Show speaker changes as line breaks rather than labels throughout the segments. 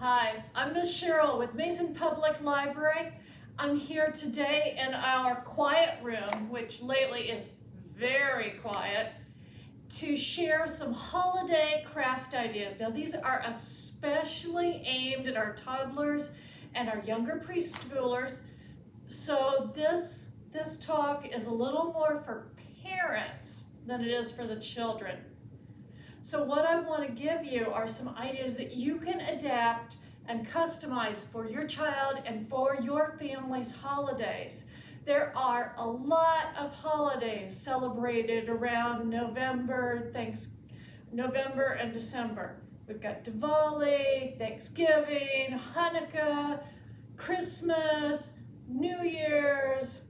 Hi, I'm Miss Cheryl with Mason Public Library. I'm here today in our quiet room, which lately is very quiet, to share some holiday craft ideas. Now, these are especially aimed at our toddlers and our younger preschoolers. So this talk is a little more for parents than it is for the children. So what I want to give you are some ideas that you can adapt and customize for your child and for your family's holidays. There are a lot of holidays celebrated around November and December. We've got Diwali, Thanksgiving, Hanukkah, Christmas, New Year's.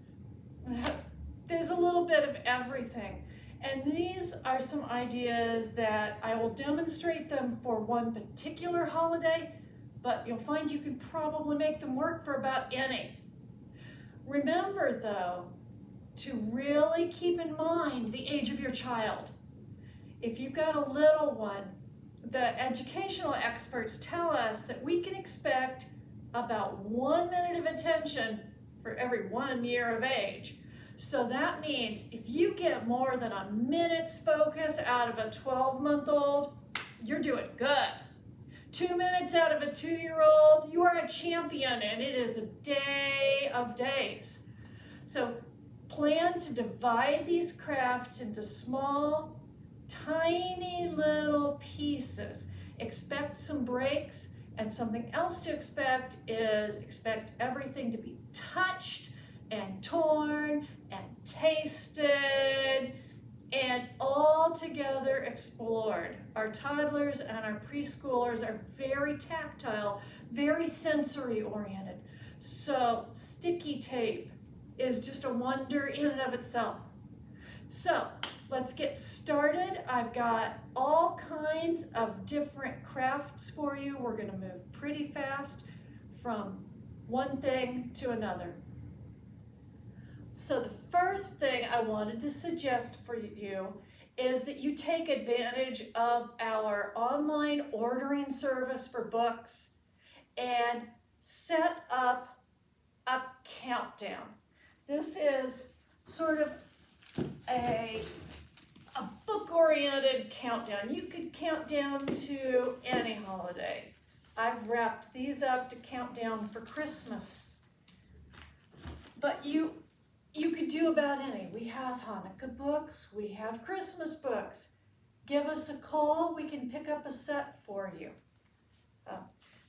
There's a little bit of everything. And these are some ideas that I will demonstrate them for one particular holiday, but you'll find you can probably make them work for about any. Remember though, to really keep in mind the age of your child. If you've got a little one, the educational experts tell us that we can expect about 1 minute of attention for every 1 year of age. So that means if you get more than a minute's focus out of a 12-month-old, you're doing good. 2 minutes out of a 2-year-old, you are a champion, and it is a day of days. So plan to divide these crafts into small, tiny little pieces. Expect some breaks, and something else to expect is everything to be touched and torn and tasted and all together explored. Our toddlers and our preschoolers are very tactile, very sensory oriented. So sticky tape is just a wonder in and of itself. So let's get started. I've got all kinds of different crafts for you. We're gonna move pretty fast from one thing to another. So the first thing I wanted to suggest for you is that you take advantage of our online ordering service for books and set up a countdown. This is sort of a book-oriented countdown. You could count down to any holiday. I've wrapped these up to count down for Christmas. But you could do about any. We have Hanukkah books, we have Christmas books. Give us a call, we can pick up a set for you.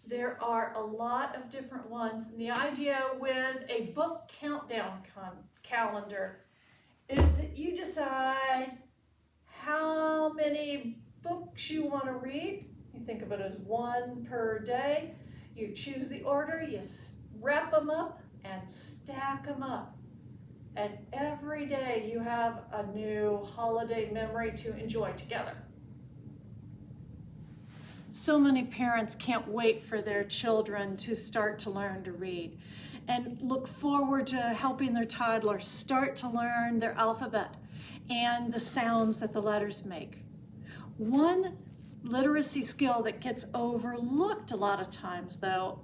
There are a lot of different ones. And the idea with a book countdown calendar is that you decide how many books you want to read. You think of it as one per day. You choose the order, you wrap them up and stack them up. And every day you have a new holiday memory to enjoy together. So many parents can't wait for their children to start to learn to read and look forward to helping their toddlers start to learn their alphabet and the sounds that the letters make. One literacy skill that gets overlooked a lot of times, though,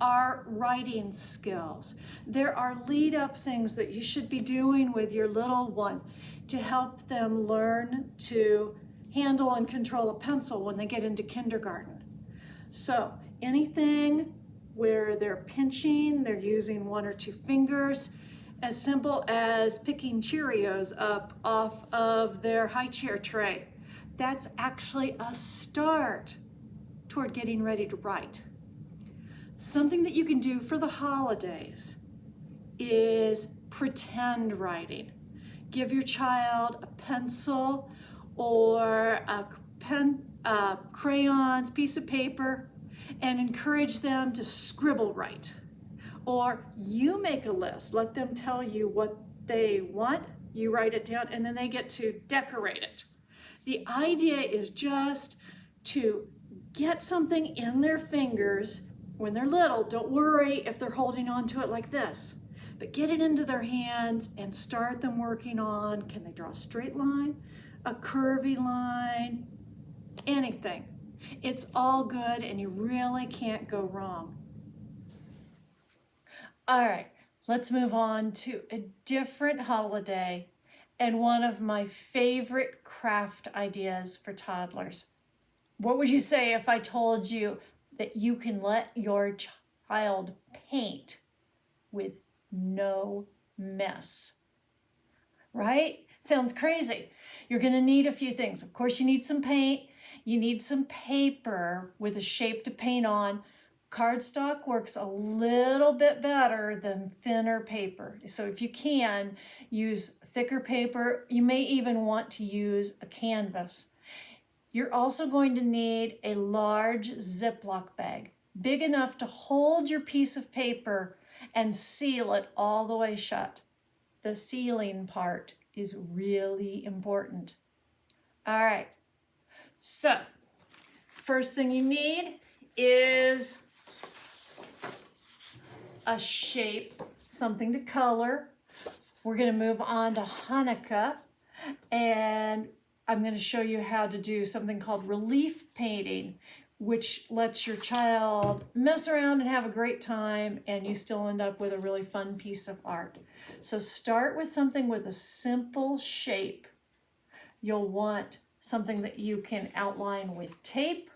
are writing skills. There are lead-up things that you should be doing with your little one to help them learn to handle and control a pencil when they get into kindergarten. So anything where they're pinching, they're using 1 or 2 fingers, as simple as picking Cheerios up off of their high chair tray. That's actually a start toward getting ready to write. Something that you can do for the holidays is pretend writing. Give your child a pencil or a pen, crayons, piece of paper, and encourage them to scribble write. Or you make a list, let them tell you what they want, you write it down, and then they get to decorate it. The idea is just to get something in their fingers when they're little. Don't worry if they're holding on to it like this, but get it into their hands and start them working on, can they draw a straight line, a curvy line, anything. It's all good and you really can't go wrong. All right, let's move on to a different holiday and one of my favorite craft ideas for toddlers. What would you say if I told you that you can let your child paint with no mess? Right? Sounds crazy. You're going to need a few things. Of course, you need some paint. You need some paper with a shape to paint on. Cardstock works a little bit better than thinner paper. So if you can, use thicker paper. You may even want to use a canvas. You're also going to need a large Ziploc bag, big enough to hold your piece of paper and seal it all the way shut. The sealing part is really important. All right, so first thing you need is a shape, something to color. We're going to move on to Hanukkah, and I'm going to show you how to do something called relief painting, which lets your child mess around and have a great time, and you still end up with a really fun piece of art. So start with something with a simple shape. You'll want something that you can outline with tape,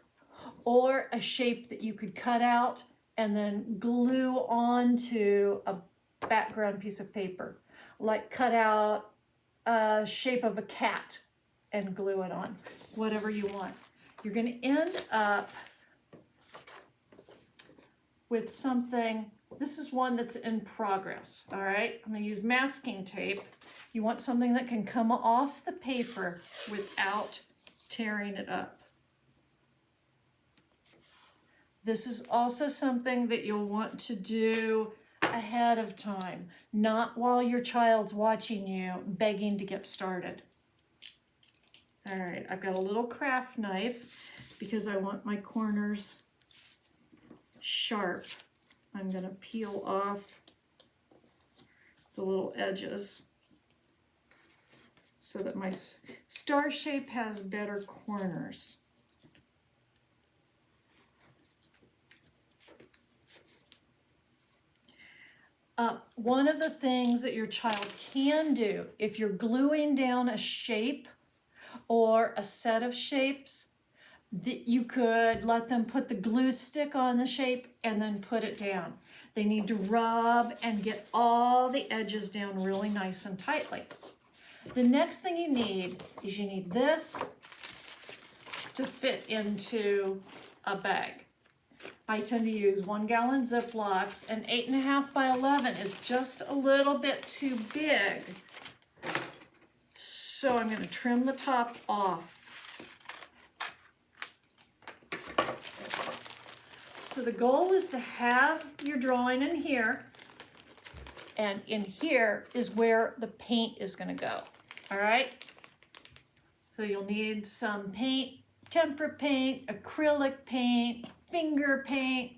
or a shape that you could cut out and then glue onto a background piece of paper. Like cut out a shape of a cat and glue it on, whatever you want. You're going to end up with something. This is one that's in progress, all right? I'm going to use masking tape. You want something that can come off the paper without tearing it up. This is also something that you'll want to do ahead of time, not while your child's watching you begging to get started. All right, I've got a little craft knife because I want my corners sharp. I'm going to peel off the little edges so that my star shape has better corners. One of the things that your child can do if you're gluing down a shape or a set of shapes, that you could let them put the glue stick on the shape and then put it down. They need to rub and get all the edges down really nice and tightly. The next thing you need is you need this to fit into a bag. I tend to use 1 gallon Ziplocs, and 8.5 by 11 is just a little bit too big. So I'm going to trim the top off. So the goal is to have your drawing in here, and in here is where the paint is going to go. All right? So you'll need some paint, tempera paint, acrylic paint, finger paint.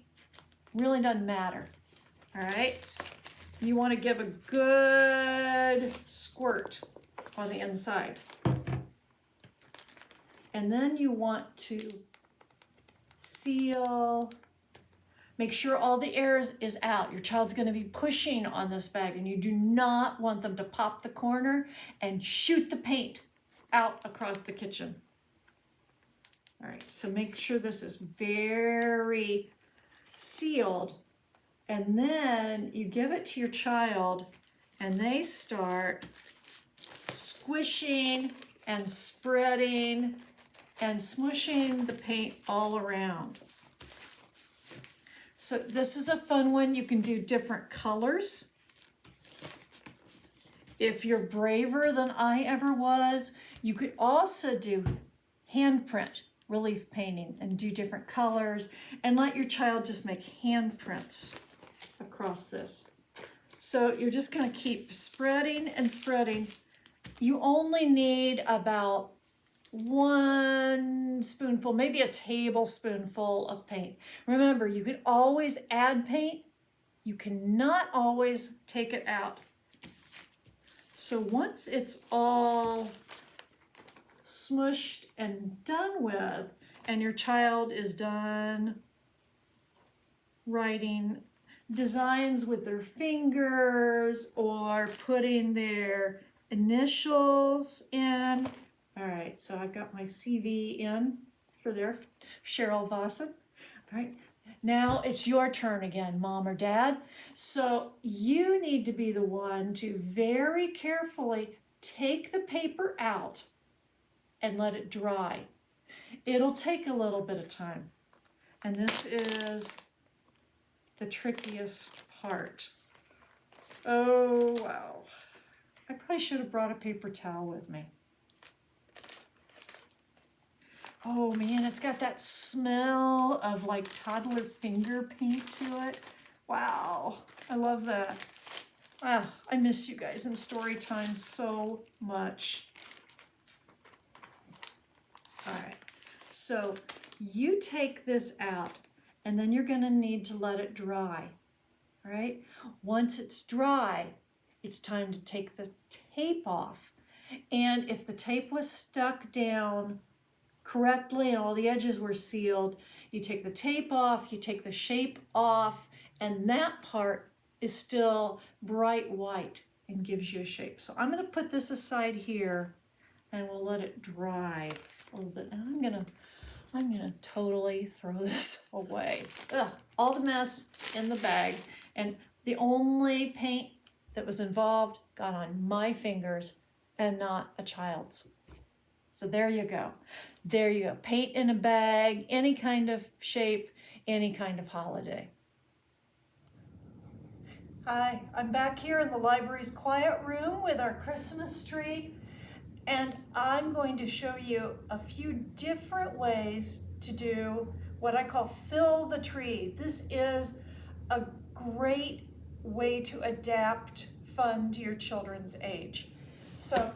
Really doesn't matter. All right? You want to give a good squirt on the inside. And then you want to seal. Make sure all the air is out. Your child's going to be pushing on this bag, and you do not want them to pop the corner and shoot the paint out across the kitchen. All right, so make sure this is very sealed, and then you give it to your child, and they start squishing and spreading and smushing the paint all around. So this is a fun one. You can do different colors. If you're braver than I ever was, you could also do handprint relief painting and do different colors and let your child just make handprints across this. So you're just going to keep spreading and spreading. You only need about 1 spoonful, maybe a tablespoonful of paint. Remember, you can always add paint. You cannot always take it out. So once it's all smushed and done with, and your child is done writing designs with their fingers or putting their initials in. All right, so I've got my CV in for there, Cheryl Vossen. All right, now it's your turn again, Mom or Dad. So you need to be the one to very carefully take the paper out and let it dry. It'll take a little bit of time. And this is the trickiest part. Oh, wow. I probably should have brought a paper towel with me. Oh man, it's got that smell of like toddler finger paint to it. Wow, I love that. Ah, I miss you guys in story time so much. All right, so you take this out and then you're gonna need to let it dry, all right? Once it's dry, it's time to take the tape off. And if the tape was stuck down correctly and all the edges were sealed, you take the tape off, you take the shape off, and that part is still bright white and gives you a shape. So I'm gonna put this aside here and we'll let it dry a little bit. And I'm gonna totally throw this away. Ugh, all the mess in the bag, and the only paint that was involved got on my fingers and not a child's. So there you go. There you go. Paint in a bag, any kind of shape, any kind of holiday. Hi, I'm back here in the library's quiet room with our Christmas tree, and I'm going to show you a few different ways to do what I call fill the tree. This is a great way to adapt fun to your children's age. So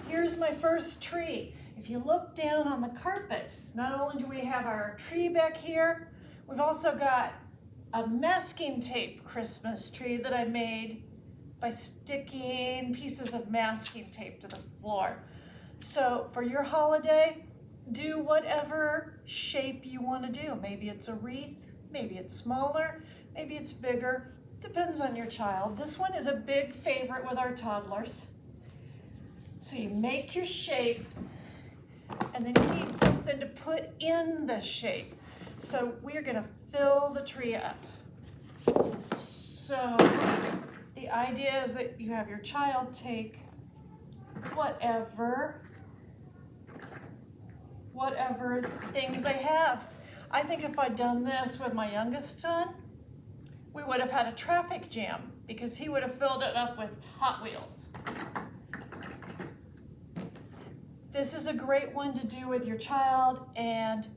here's my first tree. If you look down on the carpet, not only do we have our tree back here, we've also got a masking tape Christmas tree that I made by sticking pieces of masking tape to the floor. So for your holiday, do whatever shape you want to do. Maybe it's a wreath, maybe it's smaller, maybe it's bigger, depends on your child. This one is a big favorite with our toddlers. So you make your shape, and then you need something to put in the shape. So we're gonna fill the tree up. So the idea is that you have your child take whatever things they have. I think if I'd done this with my youngest son, we would have had a traffic jam because he would have filled it up with Hot Wheels. This is a great one to do with your child and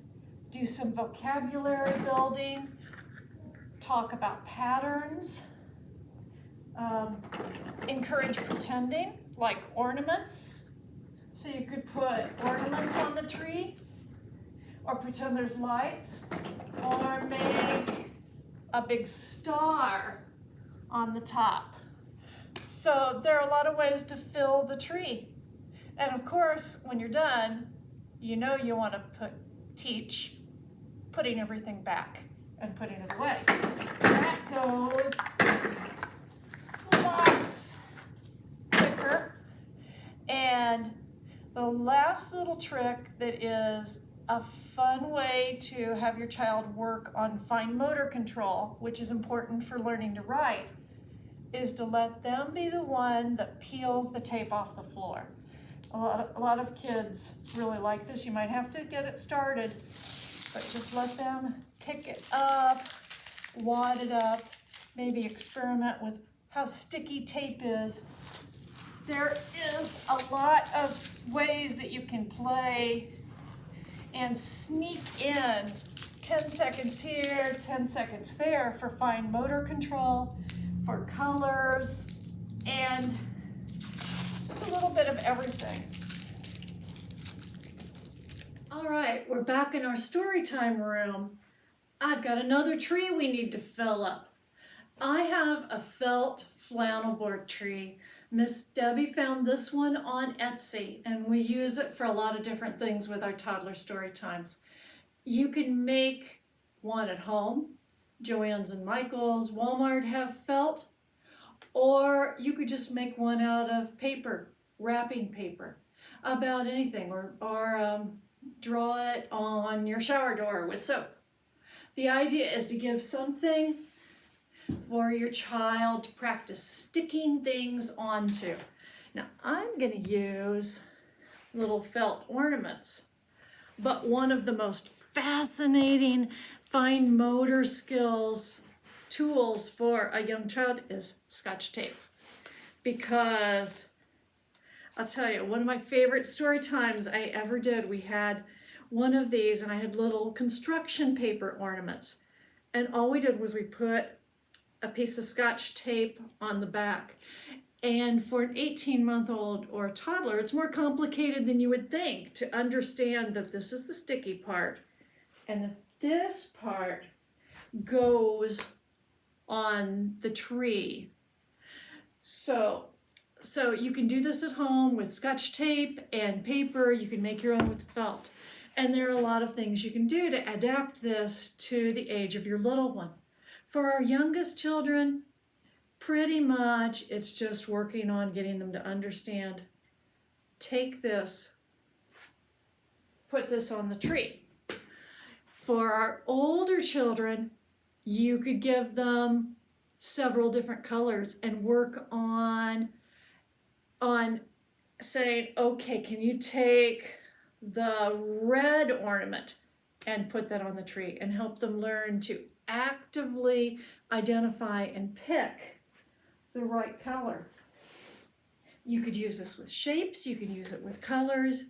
do some vocabulary building, talk about patterns, encourage pretending, like ornaments. So you could put ornaments on the tree, or pretend there's lights, or make a big star on the top. So there are a lot of ways to fill the tree. And of course, when you're done, you know you want to teach putting everything back and putting it away. That goes lots quicker. And the last little trick that is a fun way to have your child work on fine motor control, which is important for learning to write, is to let them be the one that peels the tape off the floor. A lot of kids really like this. You might have to get it started, but just let them pick it up, wad it up, maybe experiment with how sticky tape is. There is a lot of ways that you can play and sneak in 10 seconds here, 10 seconds there for fine motor control, for colors, and just a little bit of everything. All right, we're back in our story time room. I've got another tree we need to fill up. I have a felt flannel board tree. Miss Debbie found this one on Etsy, and we use it for a lot of different things with our toddler story times.
You can make one at home. Joann's and Michael's, Walmart have felt. Or you could just make one out of paper, wrapping paper, about anything, or draw it on your shower door with soap. The idea is to give something for your child to practice sticking things onto. Now I'm going to use little felt ornaments, but one of the most fascinating fine motor skills tools for a young child is Scotch tape. Because I'll tell you, one of my favorite story times I ever did, we had one of these and I had little construction paper ornaments. And all we did was we put a piece of Scotch tape on the back. And for an 18-month-old or a toddler, it's more complicated than you would think to understand that this is the sticky part and that this part goes on the tree. So you can do this at home with Scotch tape and paper. You can make your own with felt. And there are a lot of things you can do to adapt this to the age of your little one. For our youngest children, pretty much it's just working on getting them to understand. Take this, put this on the tree. For our older children, you could give them several different colors and work on saying, okay, can you take the red ornament and put that on the tree, and help them learn to actively identify and pick the right color. You could use this with shapes, you can use it with colors.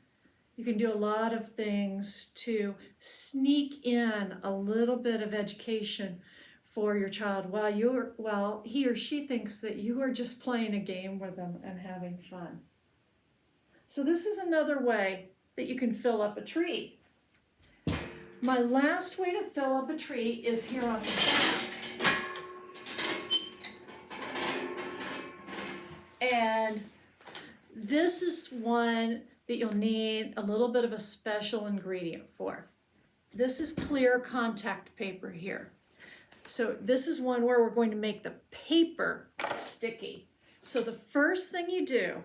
You can do a lot of things to sneak in a little bit of education for your child while he or she thinks that you are just playing a game with them and having fun. So this is another way that you can fill up a tree. My last way to fill up a tree is here on the back. And this is one that you'll need a little bit of a special ingredient for. This is clear contact paper here. So this is one where we're going to make the paper sticky. So the first thing you do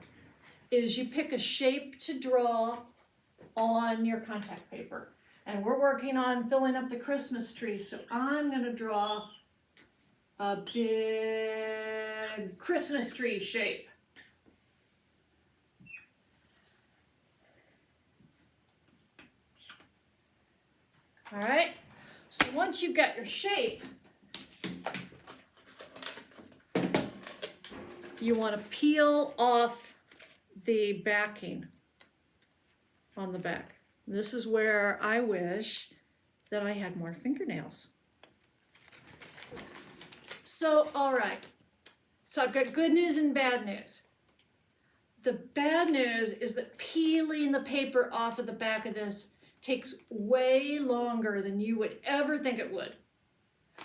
is you pick a shape to draw on your contact paper. And we're working on filling up the Christmas tree, so I'm going to draw a big Christmas tree shape. All right, so once you've got your shape, you want to peel off the backing on the back. This is where I wish that I had more fingernails. So, all right, so I've got good news and bad news. The bad news is that peeling the paper off of the back of this takes way longer than you would ever think it would.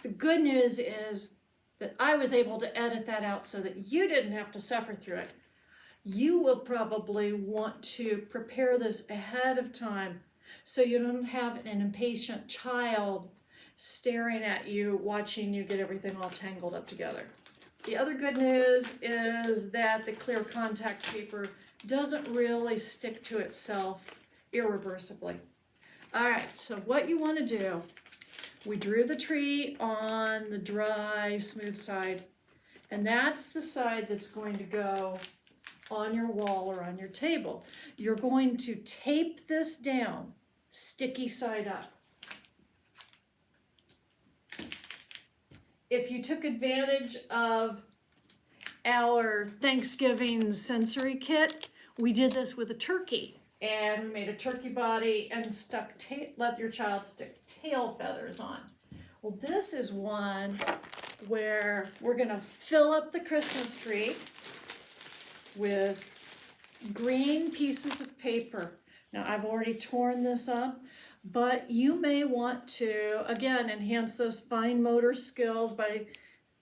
The good news is that I was able to edit that out so that you didn't have to suffer through it. You will probably want to prepare this ahead of time so you don't have an impatient child staring at you, watching you get everything all tangled up together. The other good news is that the clear contact paper doesn't really stick to itself irreversibly. All right, so what you want to do, we drew the tree on the dry, smooth side, and that's the side that's going to go on your wall or on your table. You're going to tape this down, sticky side up. If you took advantage of our Thanksgiving sensory kit, we did this with a turkey. And we made a turkey body and let your child stick tail feathers on. Well, this is one where we're going to fill up the Christmas tree with green pieces of paper. Now, I've already torn this up, but you may want to, again, enhance those fine motor skills by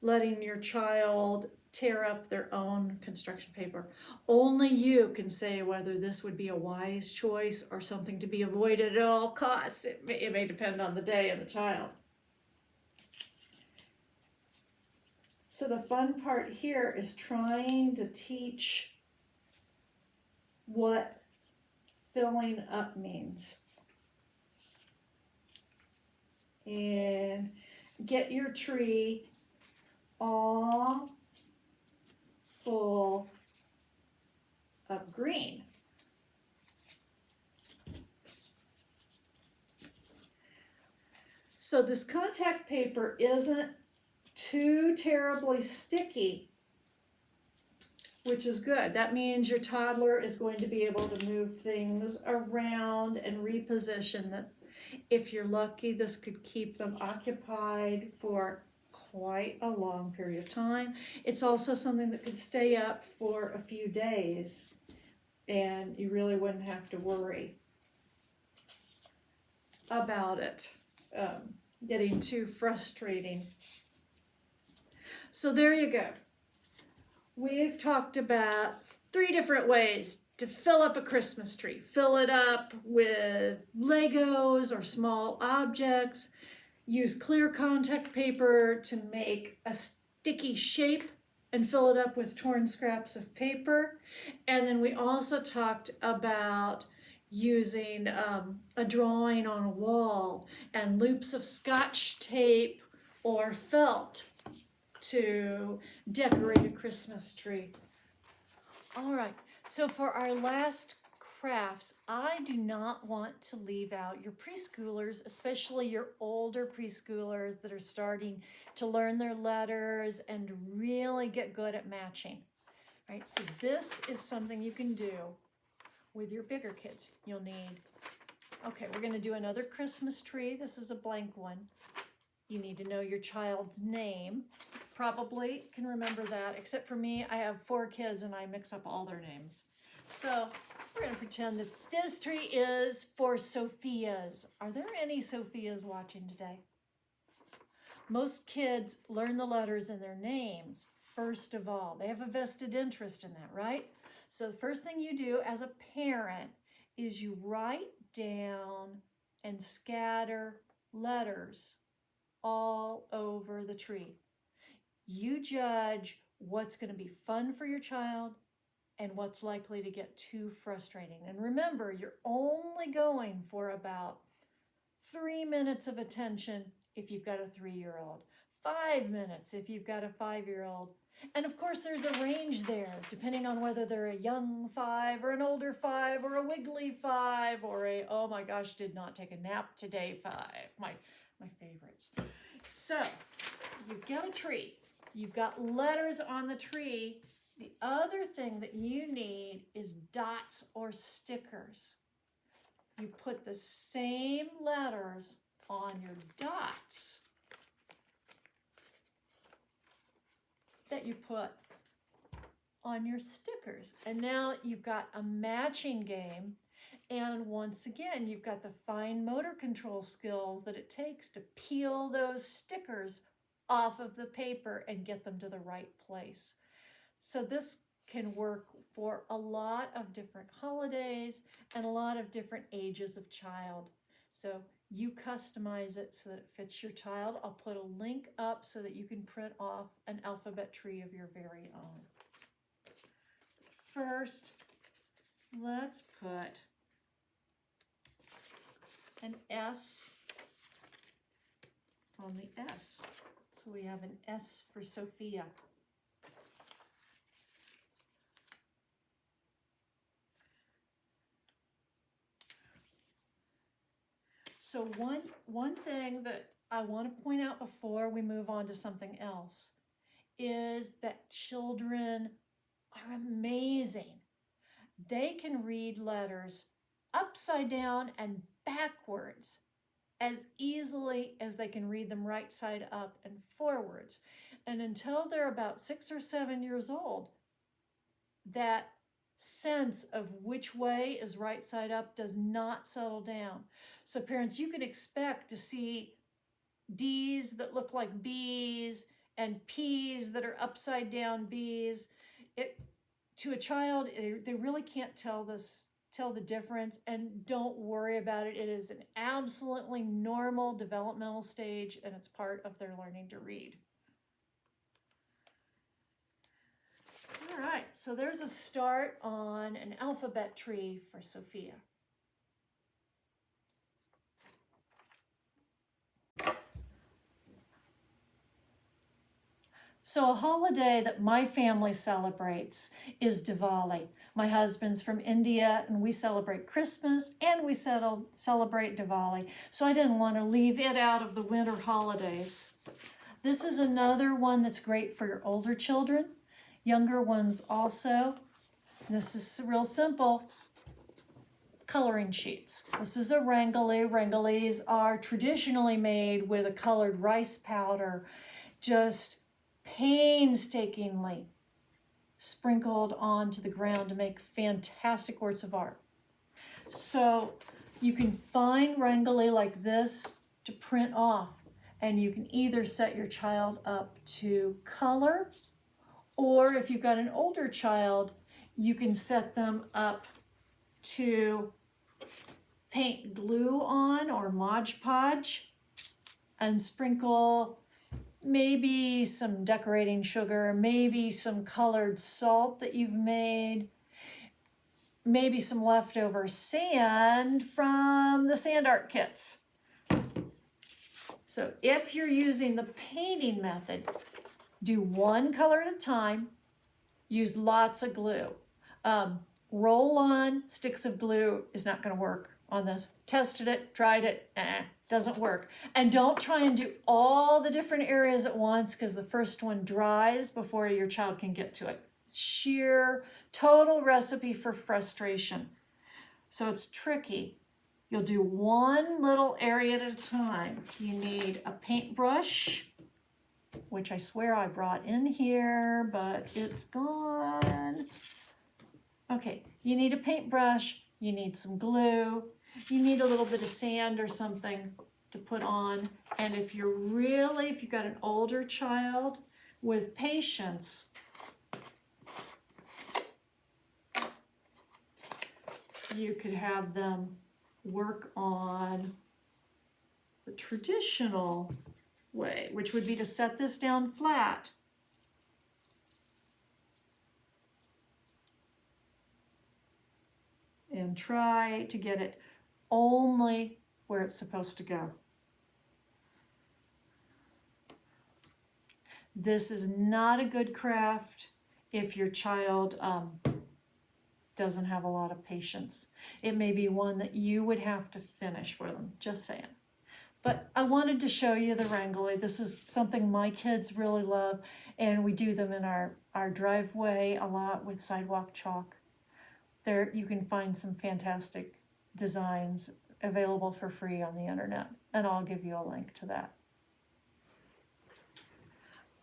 letting your child tear up their own construction paper. Only you can say whether this would be a wise choice or something to be avoided at all costs. It may depend on the day and the child. So the fun part here is trying to teach what filling up means. And get your tree all full of green. So this contact paper isn't too terribly sticky, which is good. That means your toddler is going to be able to move things around and reposition them. If you're lucky, this could keep them occupied for quite a long period of time. It's also something that could stay up for a few days, and you really wouldn't have to worry about it getting too frustrating. So there you go. We've talked about 3 different ways to fill up a Christmas tree. Fill it up with Legos or small objects. Use clear contact paper to make a sticky shape and fill it up with torn scraps of paper. And then we also talked about using a drawing on a wall and loops of Scotch tape or felt to decorate a Christmas tree. All right, so for our last crafts, I do not want to leave out your preschoolers, especially your older preschoolers that are starting to learn their letters and really get good at matching. Right, so this is something you can do with your bigger kids. You'll need, okay, we're going to do another Christmas tree. This is a blank one. You need to know your child's name. Probably can remember that, except for me, I have 4 kids and I mix up all their names. So we're going to pretend that this tree is for Sophia's. Are there any Sophia's watching today? Most kids learn the letters in their names first of all. They have a vested interest in that, right? So the first thing you do as a parent is you write down and scatter letters all over the tree. You judge what's going to be fun for your child and what's likely to get too frustrating. And remember, you're only going for about 3 minutes of attention if you've got a 3-year-old, 5 minutes if you've got a 5-year-old. And of course, there's a range there, depending on whether they're a young 5 or an older 5 or a wiggly 5 or a, oh my gosh, did not take a nap today 5. My favorites. So you've got a tree. You've got letters on the tree. The other thing that you need is dots or stickers. You put the same letters on your dots that you put on your stickers. And now you've got a matching game. And once again, you've got the fine motor control skills that it takes to peel those stickers off of the paper and get them to the right place. So this can work for a lot of different holidays and a lot of different ages of child. So you customize it so that it fits your child. I'll put a link up so that you can print off an alphabet tree of your very own. First, let's put an S on the S. So we have an S for Sophia. So one thing that I want to point out before we move on to something else is that children are amazing. They can read letters upside down and backwards as easily as they can read them right side up and forwards. And until they're about 6 or 7 years old, that sense of which way is right side up does not settle down. So parents, you can expect to see D's that look like B's and P's that are upside down B's. To a child, they really can't tell the difference, and don't worry about it. It is an absolutely normal developmental stage, and it's part of their learning to read. All right, so there's a start on an alphabet tree for Sophia. So a holiday that my family celebrates is Diwali. My husband's from India, and we celebrate Christmas and we celebrate Diwali. So I didn't want to leave it out of the winter holidays. This is another one that's great for your older children, younger ones also. This is real simple. Coloring sheets. This is a Rangoli. Rangolis are traditionally made with a colored rice powder, just painstakingly sprinkled onto the ground to make fantastic works of art. So you can find Rangoli like this to print off, and you can either set your child up to color, or if you've got an older child, you can set them up to paint glue on or Mod Podge and sprinkle maybe some decorating sugar, maybe some colored salt that you've made, maybe some leftover sand from the sand art kits. So if you're using the painting method, do one color at a time, use lots of glue. Roll on sticks of glue is not going to work on this. Tested it, tried it, doesn't work. And don't try and do all the different areas at once, because the first one dries before your child can get to it. Sheer, total recipe for frustration. So it's tricky. You'll do one little area at a time. You need a paintbrush, which I swear I brought in here, but it's gone. Okay, you need a paintbrush, you need some glue, you need a little bit of sand or something to put on. And if you've got an older child, with patience, you could have them work on the traditional way, which would be to set this down flat. And try to get it only where it's supposed to go. This is not a good craft if your child doesn't have a lot of patience. It may be one that you would have to finish for them, just saying. But I wanted to show you the Rangoli. This is something my kids really love, and we do them in our driveway a lot with sidewalk chalk. There you can find some fantastic designs available for free on the internet, and I'll give you a link to that.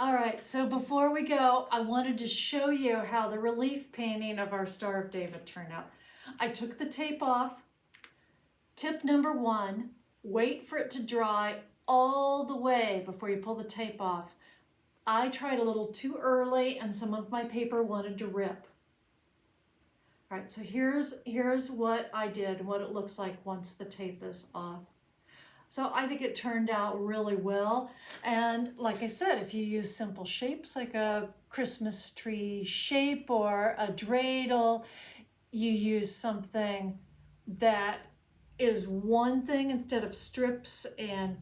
All right, so before we go, I wanted to show you how the relief painting of our Star of David turned out. I took the tape off. Tip number 1, wait for it to dry all the way before you pull the tape off. I tried a little too early, and some of my paper wanted to rip. All right, so here's what I did and what it looks like once the tape is off. So I think it turned out really well. And like I said, if you use simple shapes like a Christmas tree shape or a dreidel, you use something that is one thing instead of strips and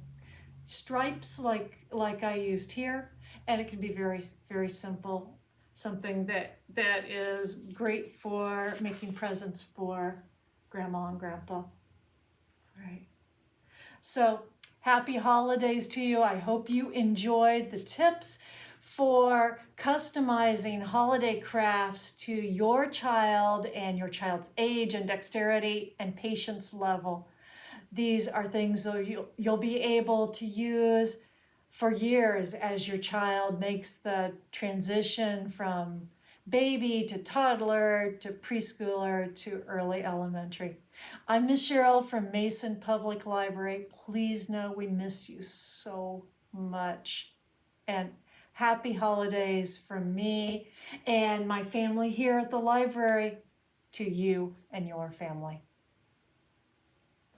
stripes like I used here. And it can be very, very simple. Something that is great for making presents for Grandma and Grandpa. All right. So happy holidays to you. I hope you enjoyed the tips for customizing holiday crafts to your child and your child's age and dexterity and patience level. These are things that you'll be able to use for years as your child makes the transition from baby to toddler to preschooler to early elementary. I'm Miss Cheryl from Mason Public Library. Please know we miss you so much. And Happy holidays from me and my family here at the library to you and your family.